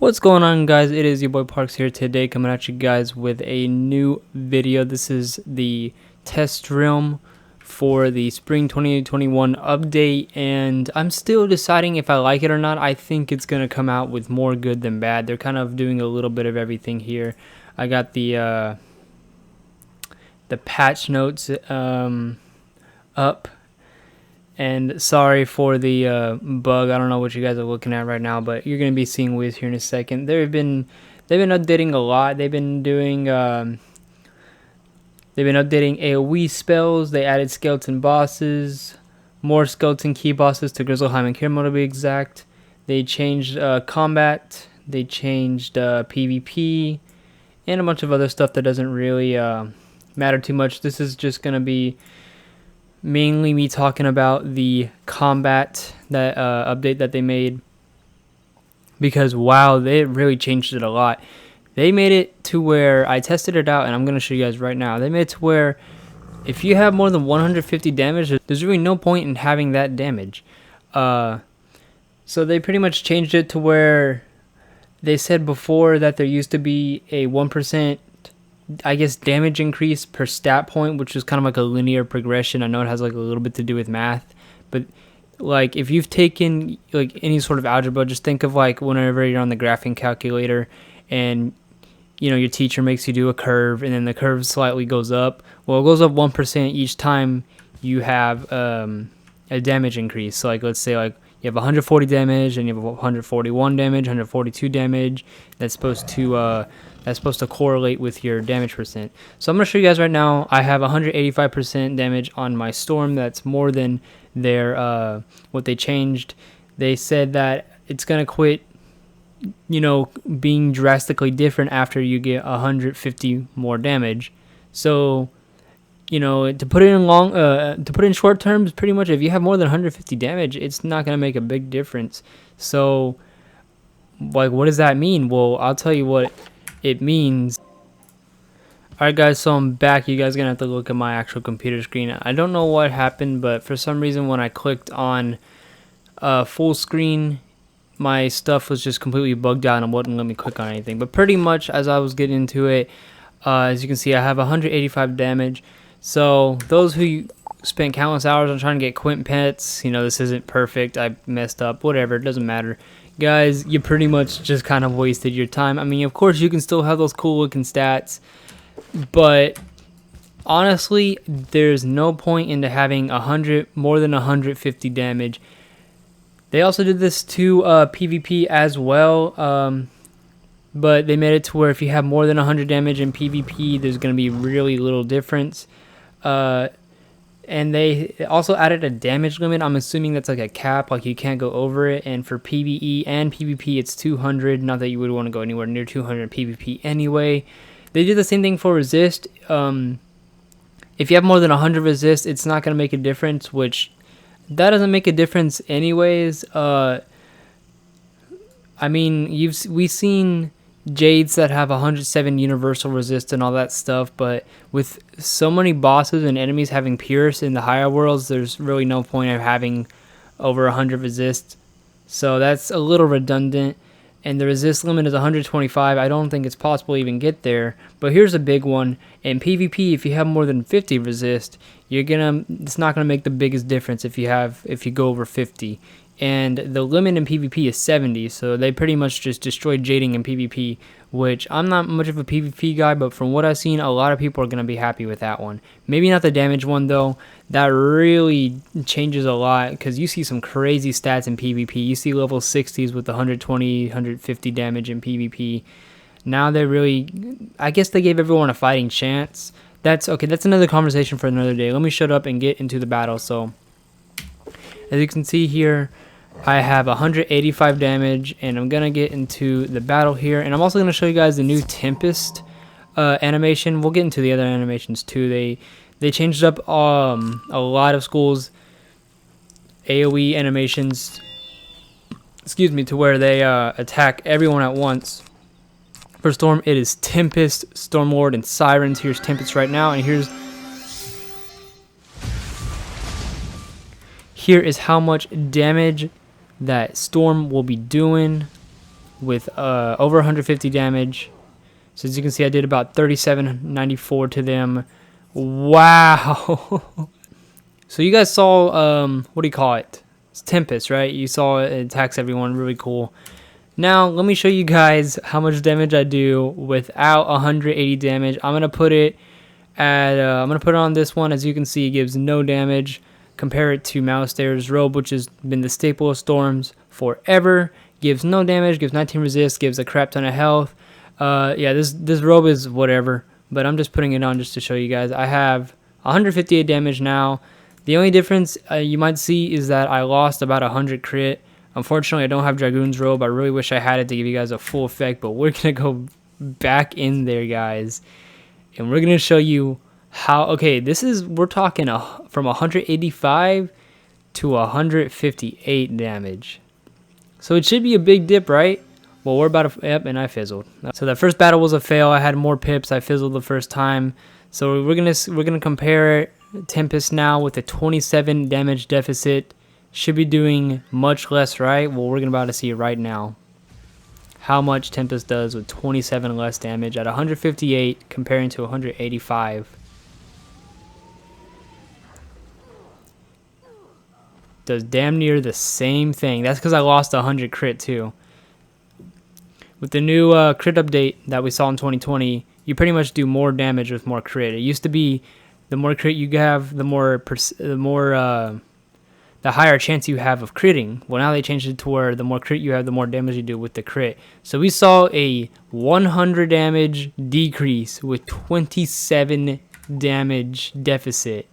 What's going on, guys? It is your boy Parks here today, coming at you guys with a new video. This is the test realm for the spring 2021 update, and I'm still deciding if I like it or not. I think it's gonna come out with more good than bad. They're kind of doing a little bit of everything here. I got the patch notes up. And sorry for the bug. I don't know what you guys are looking at right now, but you're gonna be seeing Wiz here in a second. They've been updating a lot. They've been updating AoE spells. They added skeleton bosses, more skeleton key bosses to Grizzleheim and Kirmo to be exact. They changed combat. They changed PvP, and a bunch of other stuff that doesn't really matter too much. This is just gonna be mainly me talking about the combat that update that they made, because wow, they really changed it a lot. They made it to where I tested it out, and I'm going to show you guys right now. They made it to where if you have more than 150 damage, there's really no point in having that damage. So they pretty much changed it to where they said before that there used to be a 1%, I guess, damage increase per stat point, which is kind of like a linear progression. I know it has like a little bit to do with math, but like if you've taken like any sort of algebra, just think of like whenever you're on the graphing calculator and you know your teacher makes you do a curve, and then the curve slightly goes up. Well, it goes up 1% each time you have a damage increase. So like let's say like you have 140 damage and you have 141 damage, 142 damage. That's supposed to correlate with your damage percent. So I'm going to show you guys right now. I have 185% damage on my storm. That's more than their what they changed. They said that it's going to quit, you know, being drastically different after you get 150 more damage. So, you know, to put it in short terms, pretty much if you have more than 150 damage, it's not going to make a big difference. So, like, what does that mean? Well, I'll tell you what it means. Alright guys, so I'm back. You guys are gonna have to look at my actual computer screen. I don't know what happened, but for some reason when I clicked on full screen, my stuff was just completely bugged out and wouldn't let me click on anything. But pretty much as I was getting into it, as you can see, I have 185 damage. So those who spent countless hours on trying to get Quint pets, you know, this isn't perfect, I messed up, whatever, it doesn't matter. Guys, you pretty much just kind of wasted your time. I mean, of course, you can still have those cool looking stats, but honestly, there's no point into having more than 150 damage. They also did this to PvP as well, but they made it to where if you have more than 100 damage in PvP, there's going to be really little difference. And they also added a damage limit. I'm assuming that's like a cap, like you can't go over it. And for PvE and PvP, it's 200. Not that you would want to go anywhere near 200 PvP anyway. They did the same thing for resist. If you have more than 100 resist, it's not going to make a difference, which that doesn't make a difference anyways. I mean, we've seen Jades that have 107 universal resist and all that stuff, but with so many bosses and enemies having Pierce in the higher worlds, there's really no point of having over 100 resist. So that's a little redundant, and the resist limit is 125. I don't think it's possible to even get there. But here's a big one. In PvP, if you have more than 50 resist, it's not gonna make the biggest difference if you go over 50. And the limit in PvP is 70, so they pretty much just destroyed jading in PvP, which I'm not much of a PvP guy, but from what I've seen, a lot of people are going to be happy with that one. Maybe not the damage one, though. That really changes a lot, because you see some crazy stats in PvP. You see level 60s with 120, 150 damage in PvP. Now they really, I guess they gave everyone a fighting chance. That's another conversation for another day. Let me shut up and get into the battle. So, as you can see here, I have 185 damage, and I'm going to get into the battle here. And I'm also going to show you guys the new Tempest animation. We'll get into the other animations too. They changed up a lot of schools' AoE animations, to where they attack everyone at once. For Storm, it is Tempest, Stormlord, and Sirens. Here's Tempest right now, and here is how much damage that Storm will be doing. with over 150 damage. So as you can see, I did about 3794 to them. Wow. So you guys saw, what do you call it? It's Tempest, right? You saw it attacks everyone, really cool. Now, let me show you guys how much damage I do without 180 damage. I'm gonna put it on this one. As you can see, it gives no damage. Compare it to Malistair's robe, which has been the staple of Storms forever. Gives no damage, gives 19 resist, gives a crap ton of health. Yeah, this robe is whatever, but I'm just putting it on just to show you guys. I have 158 damage now. The only difference you might see is that I lost about 100 crit. Unfortunately, I don't have Dragoon's robe. I really wish I had it to give you guys a full effect, but we're gonna go back in there, guys, and we're gonna show you how. Okay, we're talking from 185 to 158 damage. So it should be a big dip, right? Well, we're about to, yep, and I fizzled. So that first battle was a fail. I had more pips. I fizzled the first time. So we're gonna compare Tempest now with a 27 damage deficit. Should be doing much less, right? Well, we're about to see right now how much Tempest does with 27 less damage at 158 comparing to 185. Does damn near the same thing. That's because I lost 100 crit too. With the new crit update that we saw in 2020, you pretty much do more damage with more crit. It used to be the more crit you have, the higher chance you have of critting. Well, now they changed it to where the more crit you have, the more damage you do with the crit. So we saw a 100 damage decrease with 27 damage deficit.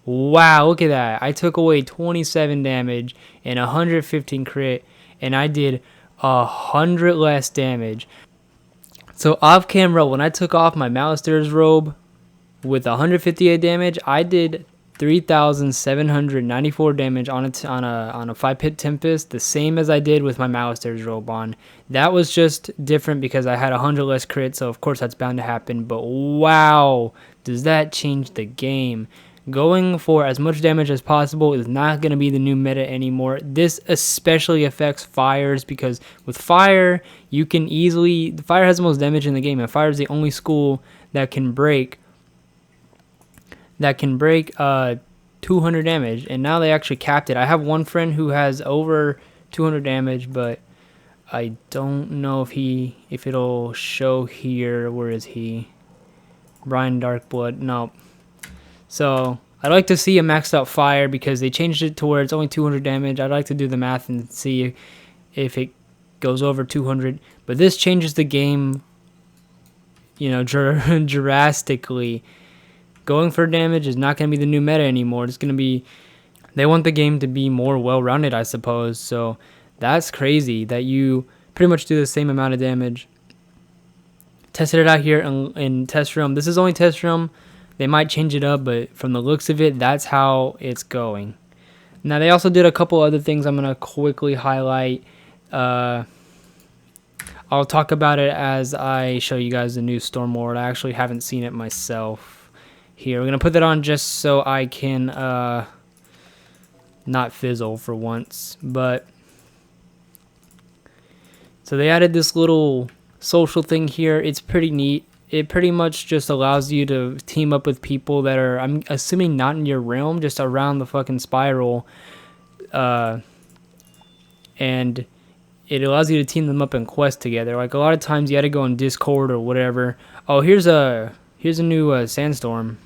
Wow, look at that. I took away 27 damage and 115 crit, and I did 100 less damage. So off camera, when I took off my Malistair's robe with 158 damage, I did 3,794 damage on a 5-hit Tempest, the same as I did with my Malistair's robe on. That was just different because I had 100 less crit, so of course that's bound to happen. But wow, does that change the game? Going for as much damage as possible is not going to be the new meta anymore. This especially affects fires because with fire, fire has the most damage in the game, and fire is the only school that can break 200 damage, and now they actually capped it. I have one friend who has over 200 damage, but I don't know if it'll show here. Where is he? Brian Darkblood. No. So I'd like to see a maxed out fire because they changed it to where it's only 200 damage. I'd like to do the math and see if it goes over 200. But this changes the game, drastically. Going for damage is not going to be the new meta anymore. It's going to be, they want the game to be more well-rounded, I suppose. So that's crazy that you pretty much do the same amount of damage. Tested it out here in test room. This is only test room. They might change it up, but from the looks of it, that's how it's going. Now, they also did a couple other things I'm going to quickly highlight. I'll talk about it as I show you guys the new Storm Lord. I actually haven't seen it myself. Here, we're going to put that on just so I can not fizzle for once. But so they added this little social thing here. It's pretty neat. It pretty much just allows you to team up with people that are, I'm assuming, not in your realm, just around the fucking spiral. And it allows you to team them up in quests together. Like a lot of times you had to go on Discord or whatever. Oh, here's a new Sandstorm.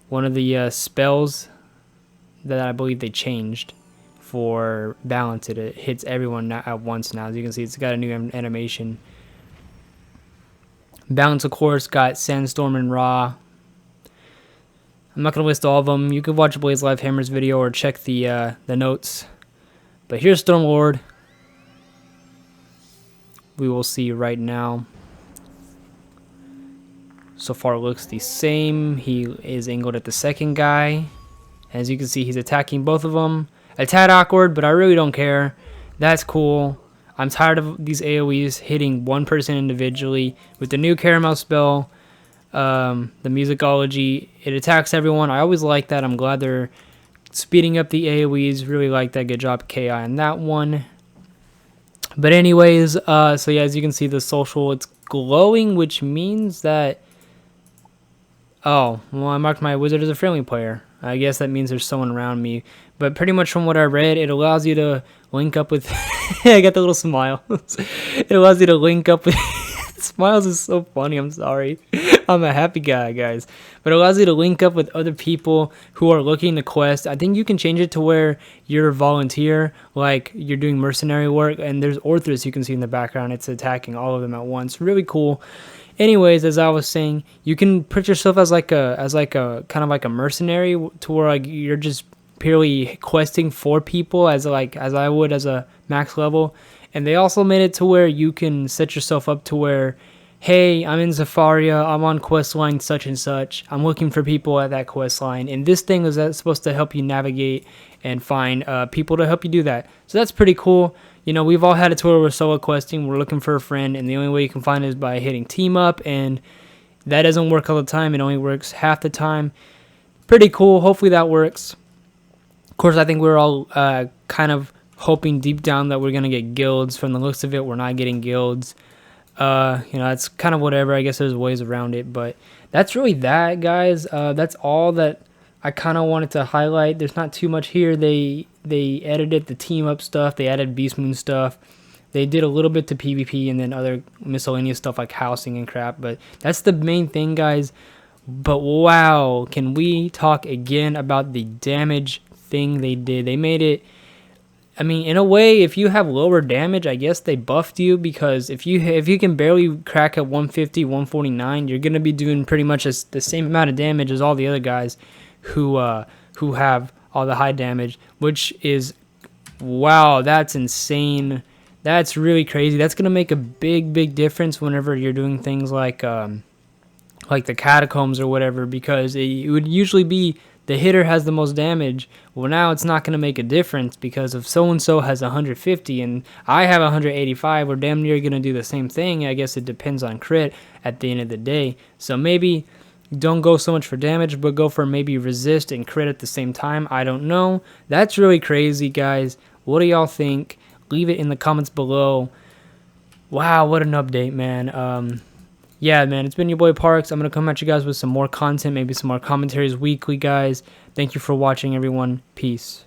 One of the spells that I believe they changed for balance. It hits everyone at once now. As you can see, it's got a new animation. Balance, of course, got Sandstorm and Raw. I'm not going to list all of them. You can watch Blaze Live Hammer's video or check the notes. But here's Stormlord. We will see right now. So far, it looks the same. He is angled at the second guy. As you can see, he's attacking both of them. A tad awkward, but I really don't care. That's cool. I'm tired of these AoEs hitting one person individually. With the new Caramel spell, the Musicology, it attacks everyone. I always like that. I'm glad they're speeding up the AoEs. Really like that. Good job, KI, on that one. But anyways, so yeah, as you can see, the social, it's glowing, which means that, oh, well, I marked my wizard as a friendly player. I guess that means there's someone around me. But pretty much from what I read, it allows you to link up with, I got the little smile. It allows you to link up with, smiles is so funny, I'm sorry. I'm a happy guy, guys. But it allows you to link up with other people who are looking to quest. I think you can change it to where you're a volunteer, like you're doing mercenary work, and there's Orthrus you can see in the background. It's attacking all of them at once. Really cool. Anyways, as I was saying, you can put yourself as like a kind of like a mercenary to where like you're just purely questing for people as I would as a max level. And they also made it to where you can set yourself up to where, hey, I'm in Zafaria, I'm on quest line such and such, I'm looking for people at that quest line, and this thing is supposed to help you navigate and find people to help you do that. So that's pretty cool. You know, we've all had a tour where we're solo questing, we're looking for a friend, and the only way you can find it is by hitting team up, and that doesn't work all the time. It only works half the time. Pretty cool. Hopefully that works. Of course, I think we're all kind of hoping deep down that we're going to get guilds. From the looks of it, we're not getting guilds. You know, it's kind of whatever. I guess there's ways around it, but that's really that, guys. That's all that I kind of wanted to highlight. There's not too much here. They edited the team up stuff. They added Beast Moon stuff. They did a little bit to PvP and then other miscellaneous stuff like housing and crap. But that's the main thing, guys. But wow, can we talk again about the damage thing they did? They made it, I mean, in a way, if you have lower damage, I guess they buffed you, because if you can barely crack at 150, 149, you're gonna be doing pretty much the same amount of damage as all the other guys who have all the high damage, which is, wow, that's insane. That's really crazy. That's gonna make a big difference whenever you're doing things like the catacombs or whatever, because it would usually be the hitter has the most damage. Well, now it's not going to make a difference, because if so-and-so has 150 and I have 185, we're damn near going to do the same thing. I guess it depends on crit at the end of the day. So maybe don't go so much for damage, but go for maybe resist and crit at the same time. I don't know. That's really crazy, guys. What do y'all think? Leave it in the comments below. Wow, what an update, man. Yeah, man, it's been your boy Parks. I'm going to come at you guys with some more content, maybe some more commentaries weekly, guys. Thank you for watching, everyone. Peace.